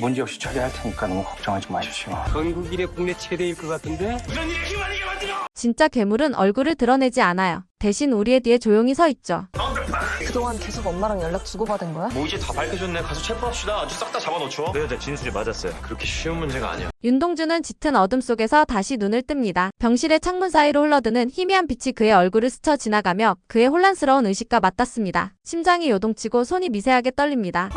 문제없이 처리할 테니까 너무 걱정하지 마십시오. 전국 일의 국내 최대일 것 같은데? 진짜 괴물은 얼굴을 드러내지 않아요. 대신 우리의 뒤에 조용히 서 있죠. 그동안 계속 엄마랑 연락 주고받은 거야? 뭐 이제 다 밝혀졌네. 가서 체포합시다. 아주 싹 다 잡아놓죠. 그 여자 진술이 맞았어요. 그렇게 쉬운 문제가 아니야. 윤동주는 짙은 어둠 속에서 다시 눈을 뜹니다. 병실의 창문 사이로 흘러드는 희미한 빛이 그의 얼굴을 스쳐 지나가며 그의 혼란스러운 의식과 맞닿습니다. 심장이 요동치고 손이 미세하게 떨립니다.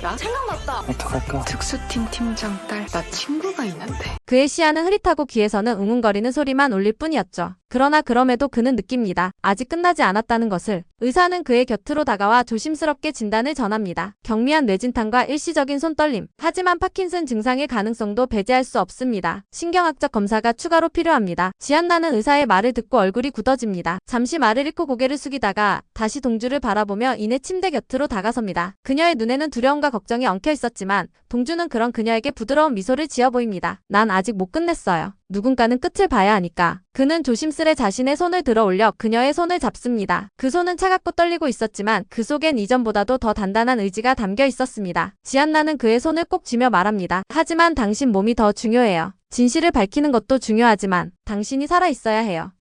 야, 생각났다. 어떡할까? 특수팀 팀장 딸, 나 친구가 있는데. 그의 시야는 흐릿하고 귀에서는 웅웅거리는 소리만 울릴 뿐이었죠. 그러나 그럼에도 그는 느낍니다. 아직 끝나지 않았다는 것을. 의사는 그의 곁으로 다가와 조심스럽게 진단을 전합니다. 경미한 뇌진탕과 일시적인 손떨림. 하지만 파킨슨 증상의 가능성도 배제할 수 없습니다. 신경학적 검사가 추가로 필요합니다. 지안나는 의사의 말을 듣고 얼굴이 굳어집니다. 잠시 말을 잃고 고개를 숙이다가 다시 동주를 바라보며 이내 침대 곁으로 다가섭니다. 그녀의 눈에는 두려움과 걱정이 엉켜 있었지만 동주는 그런 그녀에게 부드러운 미소를 지어 보입니다. 난 아직 못 끝냈어요. 누군가는 끝을 봐야 하니까. 그는 조심스레 자신의 손을 들어 올려 그녀의 손을 잡습니다. 그 손은 차갑고 떨리고 있었지만 그 속엔 이전보다도 더 단단한 의지가 담겨 있었습니다. 지안나는 그의 손을 꼭 쥐며 말합니다. 하지만 당신 몸이 더 중요해요. 진실을 밝히는 것도 중요하지만 당신이 살아있어야 해요.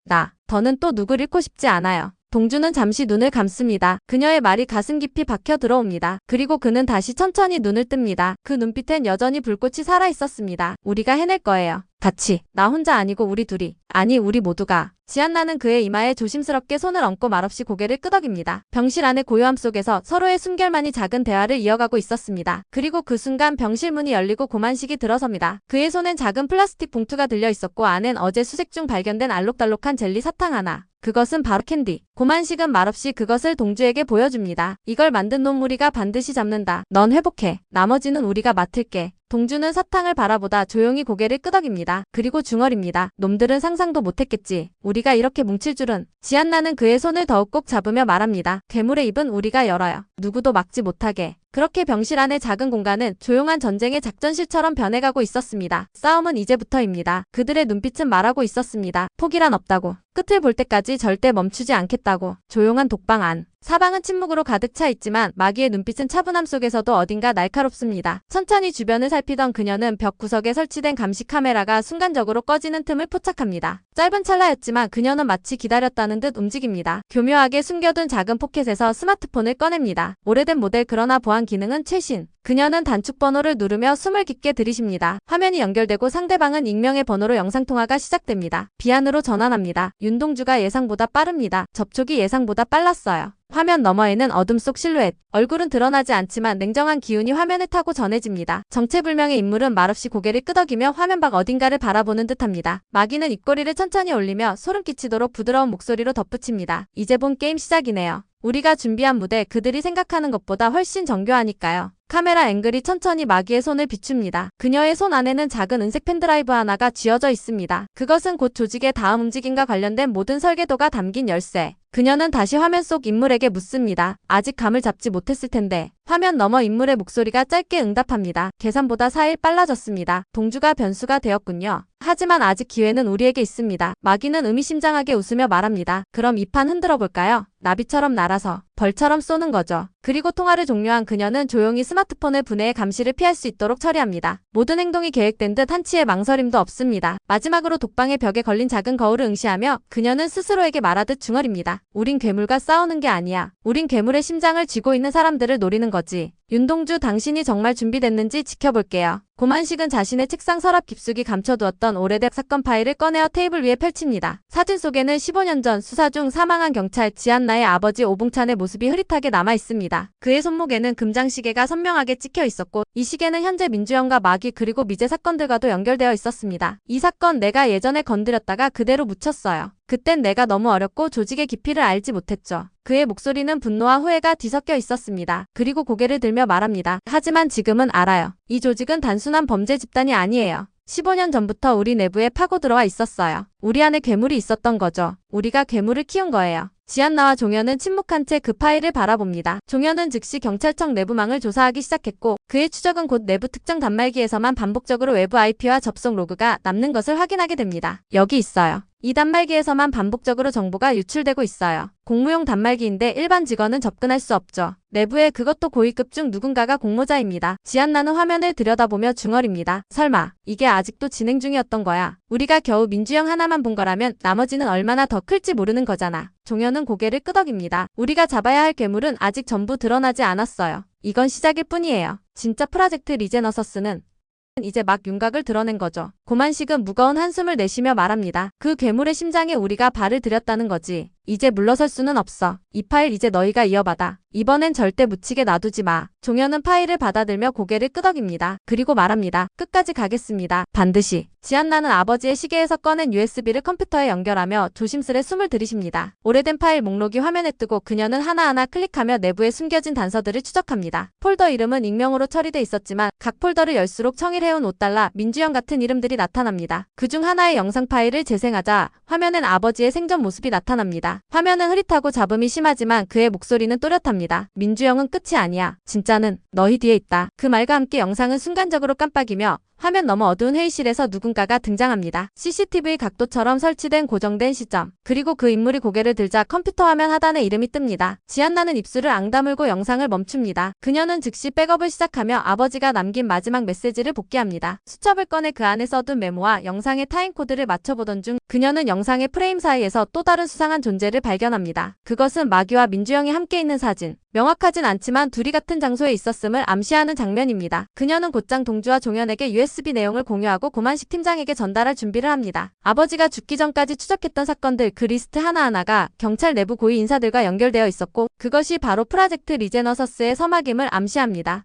더는 또 누굴 잃고 싶지 않아요. 동주는 잠시 눈을 감습니다. 그녀의 말이 가슴 깊이 박혀 들어옵니다. 그리고 그는 다시 천천히 눈을 뜹니다. 그 눈빛엔 여전히 불꽃이 살아있었습니다. 우리가 해낼 거예요. 같이. 나 혼자 아니고 우리 둘이. 아니 우리 모두가. 지안나는 그의 이마에 조심스럽게 손을 얹고 말없이 고개를 끄덕입니다. 병실 안의 고요함 속에서 서로의 순결만이 작은 대화를 이어가고 있었습니다. 그리고 그 순간 병실 문이 열리고 고만식이 들어섭니다. 그의 손엔 작은 플라스틱 봉투가 들려 있었고 안엔 어제 수색 중 발견된 알록달록한 젤리 사탕 하나. 그것은 바로 캔디. 고만식은 말없이 그것을 동주에게 보여줍니다. 이걸 만든 놈 우리가 반드시 잡는다. 넌 회복해. 나머지는 우리가 맡을게. 동주는 사탕을 바라보다 조용히 고개를 끄덕입니다. 그리고 중얼입니다. 놈들은 상상도 못했겠지. 우리가 이렇게 뭉칠 줄은. 지안나는 그의 손을 더욱 꼭 잡으며 말합니다. 괴물의 입은 우리가 열어요. 누구도 막지 못하게. 그렇게 병실 안의 작은 공간은 조용한 전쟁의 작전실처럼 변해가고 있었습니다. 싸움은 이제부터입니다. 그들의 눈빛은 말하고 있었습니다. 포기란 없다고. 끝을 볼 때까지 절대 멈추지 않겠다고. 조용한 독방 안. 사방은 침묵으로 가득 차 있지만 마기의 눈빛은 차분함 속에서도 어딘가 날카롭습니다. 천천히 주변을 살피던 그녀는 벽 구석에 설치된 감시 카메라가 순간적으로 꺼지는 틈을 포착합니다. 짧은 찰나였지만 그녀는 마치 기다렸다는 듯 움직입니다. 교묘하게 숨겨둔 작은 포켓에서 스마트폰을 꺼냅니다. 오래된 모델 그러나 보안 기능은 최신. 그녀는 단축 번호를 누르며 숨을 깊게 들이쉽니다. 화면이 연결되고 상대방은 익명의 번호로 영상통화가 시작됩니다. 비안으로 전환합니다. 윤동주가 예상보다 빠릅니다. 접촉이 예상보다 빨랐어요. 화면 너머에는 어둠 속 실루엣. 얼굴은 드러나지 않지만 냉정한 기운이 화면을 타고 전해집니다. 정체불명의 인물은 말없이 고개를 끄덕이며 화면 밖 어딘가를 바라보는 듯합니다. 마기는 입꼬리를 천천히 올리며 소름 끼치도록 부드러운 목소리로 덧붙입니다. 이제 본 게임 시작이네요. 우리가 준비한 무대 그들이 생각하는 것보다 훨씬 정교하니까요. 카메라 앵글이 천천히 마기의 손을 비춥니다. 그녀의 손 안에는 작은 은색 펜드라이브 하나가 쥐어져 있습니다. 그것은 곧 조직의 다음 움직임과 관련된 모든 설계도가 담긴 열쇠. 그녀는 다시 화면 속 인물에게 묻습니다. 아직 감을 잡지 못했을 텐데. 화면 너머 인물의 목소리가 짧게 응답합니다. 계산보다 4일 빨라졌습니다. 동주가 변수가 되었군요. 하지만 아직 기회는 우리에게 있습니다. 마기는 의미심장하게 웃으며 말합니다. 그럼 이 판 흔들어 볼까요? 나비처럼 날아서 벌처럼 쏘는 거죠. 그리고 통화를 종료한 그녀는 조용히 스마트폰을 분해해 감시를 피할 수 있도록 처리합니다. 모든 행동이 계획된 듯 한치의 망설임도 없습니다. 마지막으로 독방의 벽에 걸린 작은 거울을 응시하며 그녀는 스스로에게 말하듯 중얼입니다. 우린 괴물과 싸우는 게 아니야. 우린 괴물의 심장을 쥐고 있는 사람들을 노리는 거지. 윤동주 당신이 정말 준비됐는지 지켜볼게요. 고만식은 자신의 책상 서랍 깊숙이 감춰두었던 오래된 사건 파일을 꺼내어 테이블 위에 펼칩니다. 사진 속에는 15년 전 수사 중 사망한 경찰 지안나의 아버지 오봉찬의 모습이 흐릿하게 남아있습니다. 그의 손목에는 금장시계가 선명하게 찍혀 있었고 이 시계는 현재 민주영과 마기 그리고 미제 사건들과도 연결되어 있었습니다. 이 사건 내가 예전에 건드렸다가 그대로 묻혔어요. 그땐 내가 너무 어렸고 조직의 깊이를 알지 못했죠. 그의 목소리는 분노와 후회가 뒤섞여 있었습니다. 그리고 고개를 들며 말합니다. 하지만 지금은 알아요. 이 조직은 단순한 범죄 집단이 아니에요. 15년 전부터 우리 내부에 파고 들어와 있었어요. 우리 안에 괴물이 있었던 거죠. 우리가 괴물을 키운 거예요. 지안나와 종현은 침묵한 채 그 파일을 바라봅니다. 종현은 즉시 경찰청 내부망을 조사하기 시작했고 그의 추적은 곧 내부 특정 단말기에서만 반복적으로 외부 IP와 접속 로그가 남는 것을 확인하게 됩니다. 여기 있어요. 이 단말기에서만 반복적으로 정보가 유출되고 있어요. 공무용 단말기인데 일반 직원은 접근할 수 없죠. 내부에 그것도 고위급 중 누군가가 공모자입니다. 지안나는 화면을 들여다보며 중얼입니다. 설마 이게 아직도 진행 중이었던 거야. 우리가 겨우 민주형 하나만 본 거라면 나머지는 얼마나 더 클지 모르는 거잖아. 종현은 고개를 끄덕입니다. 우리가 잡아야 할 괴물은 아직 전부 드러나지 않았어요. 이건 시작일 뿐이에요. 진짜 프로젝트 리제너서스는 이제 막 윤곽을 드러낸 거죠. 고만식은 무거운 한숨을 내쉬며 말합니다. 그 괴물의 심장에 우리가 발을 들였다는 거지. 이제 물러설 수는 없어. 이 파일 이제 너희가 이어받아. 이번엔 절대 묻히게 놔두지 마. 종현은 파일을 받아들며 고개를 끄덕입니다. 그리고 말합니다. 끝까지 가겠습니다. 반드시. 지안나는 아버지의 시계에서 꺼낸 USB를 컴퓨터에 연결하며 조심스레 숨을 들이쉽니다. 오래된 파일 목록이 화면에 뜨고 그녀는 하나하나 클릭하며 내부에 숨겨진 단서들을 추적합니다. 폴더 이름은 익명으로 처리돼 있었지만 각 폴더를 열수록 청일해온 $5, 민주형 같은 이름들이 나타납니다. 그중 하나의 영상 파일을 재생하자 화면엔 아버지의 생전 모습이 나타납니다. 화면은 흐릿하고 잡음이 심하지만 그의 목소리는 또렷합니다. 민주형은 끝이 아니야. 진짜는 너희 뒤에 있다. 그 말과 함께 영상은 순간적으로 깜빡이며 화면 너머 어두운 회의실에서 누군가가 등장합니다. CCTV 각도처럼 설치된 고정된 시점. 그리고 그 인물이 고개를 들자 컴퓨터 화면 하단에 이름이 뜹니다. 지안나는 입술을 앙다물고 영상을 멈춥니다. 그녀는 즉시 백업을 시작하며 아버지가 남긴 마지막 메시지를 복귀합니다. 수첩을 꺼내 그 안에 써둔 메모와 영상의 타임코드를 맞춰보던 중 그녀는 영상의 프레임 사이에서 또 다른 수상한 존재를 발견합니다. 그것은 마귀와 민주형이 함께 있는 사진. 명확하진 않지만 둘이 같은 장소에 있었음을 암시하는 장면입니다. 그녀는 곧장 동주와 종현에게 USB 내용을 공유하고 고만식 팀장에게 전달할 준비를 합니다. 아버지가 죽기 전까지 추적했던 사건들 그 리스트 하나하나가 경찰 내부 고위 인사들과 연결되어 있었고 그것이 바로 프로젝트 리제너서스의 서막임을 암시합니다.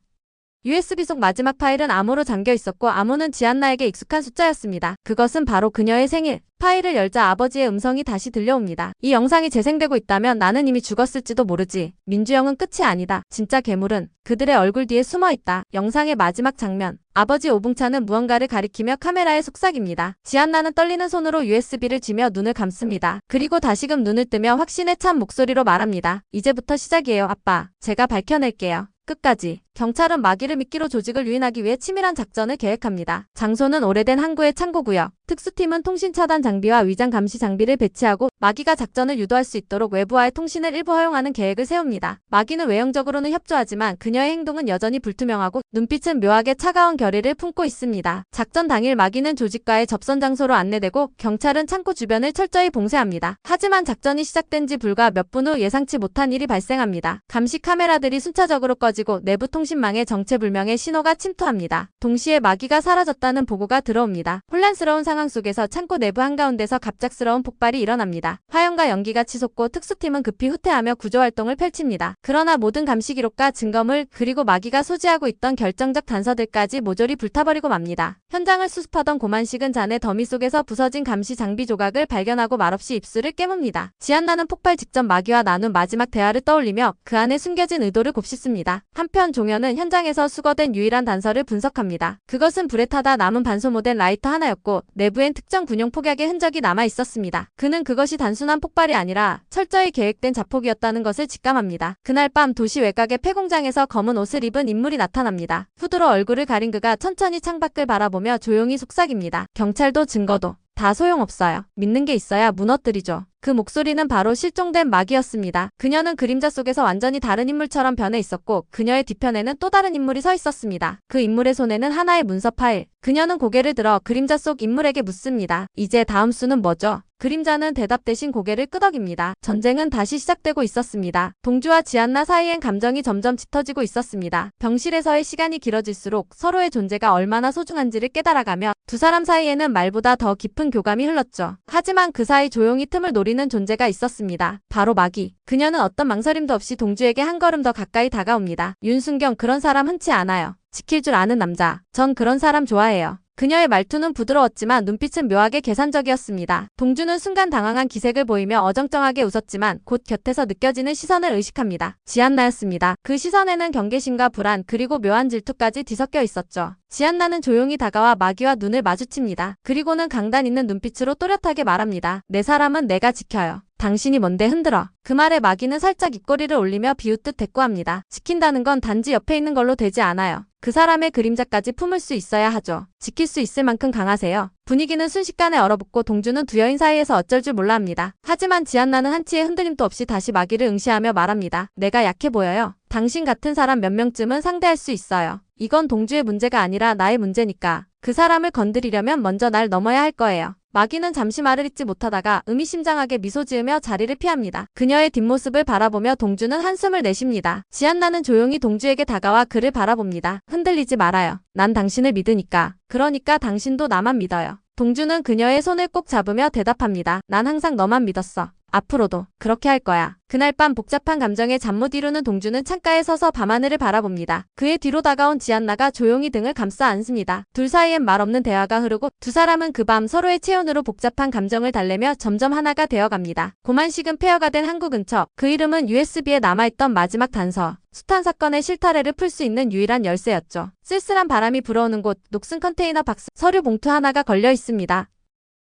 USB 속 마지막 파일은 암호로 잠겨 있었고 암호는 지안나에게 익숙한 숫자였습니다. 그것은 바로 그녀의 생일. 파일을 열자 아버지의 음성이 다시 들려옵니다. 이 영상이 재생되고 있다면 나는 이미 죽었을지도 모르지. 민주형은 끝이 아니다. 진짜 괴물은 그들의 얼굴 뒤에 숨어있다. 영상의 마지막 장면. 아버지 오붕차는 무언가를 가리키며 카메라에 속삭입니다. 지안나는 떨리는 손으로 USB를 쥐며 눈을 감습니다. 그리고 다시금 눈을 뜨며 확신에 찬 목소리로 말합니다. 이제부터 시작이에요, 아빠. 제가 밝혀낼게요. 끝까지. 경찰은 마귀를 미끼로 조직을 유인하기 위해 치밀한 작전을 계획합니다. 장소는 오래된 항구의 창고구역. 특수팀은 통신 차단 장비와 위장 감시 장비를 배치하고 마귀가 작전을 유도할 수 있도록 외부와의 통신을 일부 허용하는 계획을 세웁니다. 마귀는 외형적으로는 협조하지만 그녀의 행동은 여전히 불투명하고 눈빛은 묘하게 차가운 결의를 품고 있습니다. 작전 당일 마귀는 조직과의 접선 장소로 안내되고 경찰은 창고 주변을 철저히 봉쇄합니다. 하지만 작전이 시작된 지 불과 몇 분 후 예상치 못한 일이 발생합니다. 감시 카메라들이 순차적으로 꺼지고 내부 통신망에 정체불명의 신호가 침투합니다. 동시에 마귀가 사라졌다는 보고가 들어옵니다. 혼란스러운 상황 속에서 창고 내부 한가운데서 갑작스러운 폭발이 일어납니다. 화염과 연기가 치솟고 특수팀은 급히 후퇴하며 구조활동을 펼칩니다. 그러나 모든 감시 기록과 증거물 그리고 마귀가 소지하고 있던 결정적 단서들까지 모조리 불타버리고 맙니다. 현장을 수습하던 고만식은 잔의 더미 속에서 부서진 감시 장비 조각을 발견하고 말없이 입술을 깨뭅니다. 지안나는 폭발 직전 마귀와 나눈 마지막 대화를 떠올리며 그 안에 숨겨진 의도를 곱씹습니다. 한편 종현은 현장에서 수거된 유일한 단서를 분석합니다. 그것은 불에 타다 남은 반소모된 라이터 하나였고 내부엔 특정 군용 폭약의 흔적이 남아 있었습니다. 그는 그것이 단순한 폭발이 아니라 철저히 계획된 자폭이었다는 것을 직감합니다. 그날 밤 도시 외곽의 폐공장에서 검은 옷을 입은 인물이 나타납니다. 후드로 얼굴을 가린 그가 천천히 창밖을 바라보며 조용히 속삭입니다. 경찰도 증거도 다 소용없어요. 믿는 게 있어야 무너뜨리죠. 그 목소리는 바로 실종된 마귀였습니다. 그녀는 그림자 속에서 완전히 다른 인물처럼 변해 있었고 그녀의 뒤편에는 또 다른 인물이 서 있었습니다. 그 인물의 손에는 하나의 문서 파일. 그녀는 고개를 들어 그림자 속 인물에게 묻습니다. 이제 다음 수는 뭐죠? 그림자는 대답 대신 고개를 끄덕입니다. 전쟁은 다시 시작되고 있었습니다. 동주와 지안나 사이엔 감정이 점점 짙어지고 있었습니다. 병실에서의 시간이 길어질수록 서로의 존재가 얼마나 소중한지를 깨달아가며 두 사람 사이에는 말보다 더 깊은 교감이 흘렀죠. 하지만 그 사이 조용히 틈을 노리는 존재가 있었습니다. 바로 마귀. 그녀는 어떤 망설임도 없이 동주에게 한 걸음 더 가까이 다가옵니다. 윤순경, 그런 사람 흔치 않아요. 지킬 줄 아는 남자. 전 그런 사람 좋아해요. 그녀의 말투는 부드러웠지만 눈빛은 묘하게 계산적이었습니다. 동주는 순간 당황한 기색을 보이며 어정쩡하게 웃었지만 곧 곁에서 느껴지는 시선을 의식합니다. 지안나였습니다. 그 시선에는 경계심과 불안 그리고 묘한 질투까지 뒤섞여 있었죠. 지안나는 조용히 다가와 마귀와 눈을 마주칩니다. 그리고는 강단 있는 눈빛으로 또렷하게 말합니다. 내 사람은 내가 지켜요. 당신이 뭔데 흔들어. 그 말에 마기는 살짝 입꼬리를 올리며 비웃듯 대꾸합니다. 지킨다는 건 단지 옆에 있는 걸로 되지 않아요. 그 사람의 그림자까지 품을 수 있어야 하죠. 지킬 수 있을 만큼 강하세요. 분위기는 순식간에 얼어붙고 동주는 두 여인 사이에서 어쩔 줄 몰라 합니다. 하지만 지안나는 한치의 흔들림도 없이 다시 마기를 응시하며 말합니다. 내가 약해 보여요. 당신 같은 사람 몇 명쯤은 상대할 수 있어요. 이건 동주의 문제가 아니라 나의 문제니까. 그 사람을 건드리려면 먼저 날 넘어야 할 거예요. 마기는 잠시 말을 잇지 못하다가 의미심장하게 미소 지으며 자리를 피합니다. 그녀의 뒷모습을 바라보며 동주는 한숨을 내쉽니다. 지안나는 조용히 동주에게 다가와 그를 바라봅니다. 흔들리지 말아요. 난 당신을 믿으니까. 그러니까 당신도 나만 믿어요. 동주는 그녀의 손을 꼭 잡으며 대답합니다. 난 항상 너만 믿었어. 앞으로도 그렇게 할 거야. 그날 밤 복잡한 감정에 잠 못 이루는 동주는 창가에 서서 밤하늘을 바라봅니다. 그의 뒤로 다가온 지안나가 조용히 등을 감싸 안습니다. 둘 사이엔 말 없는 대화가 흐르고 두 사람은 그 밤 서로의 체온으로 복잡한 감정을 달래며 점점 하나가 되어갑니다. 고만식은 폐허가 된 항구 근처. 그 이름은 USB에 남아있던 마지막 단서. 숱한 사건의 실타래를 풀 수 있는 유일한 열쇠였죠. 쓸쓸한 바람이 불어오는 곳, 녹슨 컨테이너 박스, 서류 봉투 하나가 걸려 있습니다.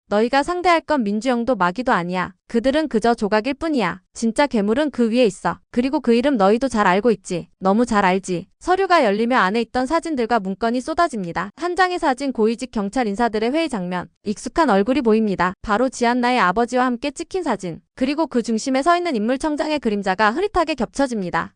너희가 상대할 건 민주영도 마기도 아니야. 그들은 그저 조각일 뿐이야. 진짜 괴물은 그 위에 있어. 그리고 그 이름 너희도 잘 알고 있지. 너무 잘 알지. 서류가 열리며 안에 있던 사진들과 문건이 쏟아집니다. 한 장의 사진, 고위직 경찰 인사들의 회의 장면. 익숙한 얼굴이 보입니다. 바로 지안나의 아버지와 함께 찍힌 사진. 그리고 그 중심에 서 있는 인물 청장의 그림자가 흐릿하게 겹쳐집니다.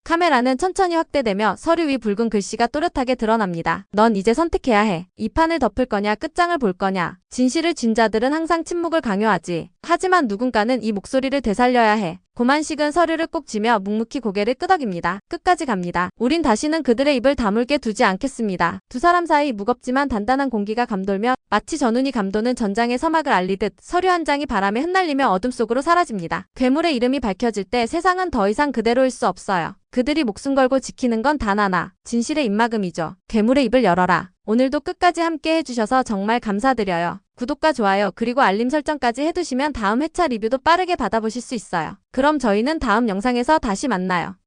카메라는 천천히 확대되며 서류 위 붉은 글씨가 또렷하게 드러납니다. 넌 이제 선택해야 해. 이 판을 덮을 거냐, 끝장을 볼 거냐. 진실을 쥔 자들은 항상 침묵을 강요하지. 하지만 누군가는 이 목소리를 되살려야 해. 고만식은 서류를 꼭 쥐며 묵묵히 고개를 끄덕입니다. 끝까지 갑니다. 우린 다시는 그들의 입을 다물게 두지 않겠습니다. 두 사람 사이 무겁지만 단단한 공기가 감돌며 마치 전운이 감도는 전장의 서막을 알리듯 서류 한 장이 바람에 흩날리며 어둠 속으로 사라집니다. 괴물의 이름이 밝혀질 때 세상은 더 이상 그대로일 수 없어요. 그들이 목숨 걸고 지키는 건 단 하나. 진실의 입막음이죠. 괴물의 입을 열어라. 오늘도 끝까지 함께 해주셔서 정말 감사드려요. 구독과 좋아요 그리고 알림 설정까지 해두시면 다음 회차 리뷰도 빠르게 받아보실 수 있어요. 그럼 저희는 다음 영상에서 다시 만나요.